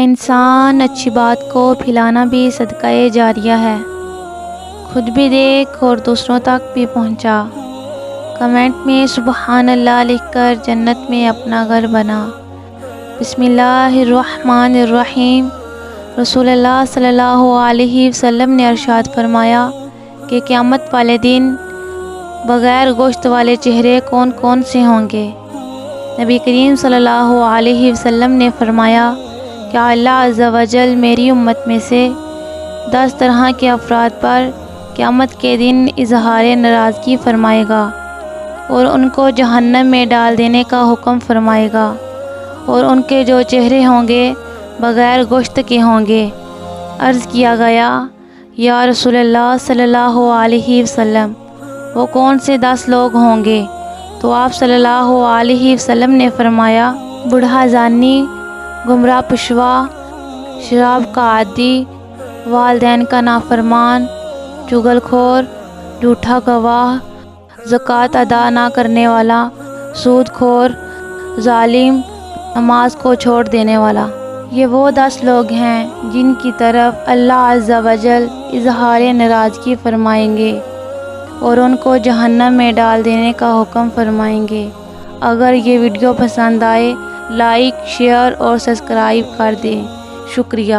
انسان اچھی بات کو پھیلانا بھی صدقہ جاریہ ہے۔ خود بھی دیکھ اور دوسروں تک بھی پہنچا۔ کمنٹ میں سبحان اللہ لکھ کر جنت میں اپنا گھر بنا۔ بسم اللہ الرحمن الرحیم۔ رسول اللہ صلی اللہ علیہ وسلم نے ارشاد فرمایا کہ قیامت والے دن بغیر گوشت والے چہرے کون کون سے ہوں گے؟ نبی کریم صلی اللہ علیہ وسلم نے فرمایا کہ اللہ عز و جل میری امت میں سے 10 طرح کے افراد پر قیامت کے دن اظہار ناراضگی فرمائے گا اور ان کو جہنم میں ڈال دینے کا حکم فرمائے گا، اور ان کے جو چہرے ہوں گے بغیر گوشت کے ہوں گے۔ عرض کیا گیا یا رسول اللہ صلی اللہ علیہ وسلم، وہ کون سے 10 لوگ ہوں گے؟ تو آپ صلی اللہ علیہ وسلم نے فرمایا، بوڑھا زانی، گمراہ پشوا، شراب کا عادی، والدین کا نافرمان، چغل خور، جھوٹا گواہ، زکوٰۃ ادا نہ کرنے والا، سود خور، ظالم، نماز کو چھوڑ دینے والا۔ یہ وہ 10 لوگ ہیں جن کی طرف اللہ عز و جل اظہار ناراضگی فرمائیں گے اور ان کو جہنم میں ڈال دینے کا حکم فرمائیں گے۔ اگر یہ ویڈیو پسند آئے، لائک، شیئر اور سبسکرائب کر دیں۔ شکریہ۔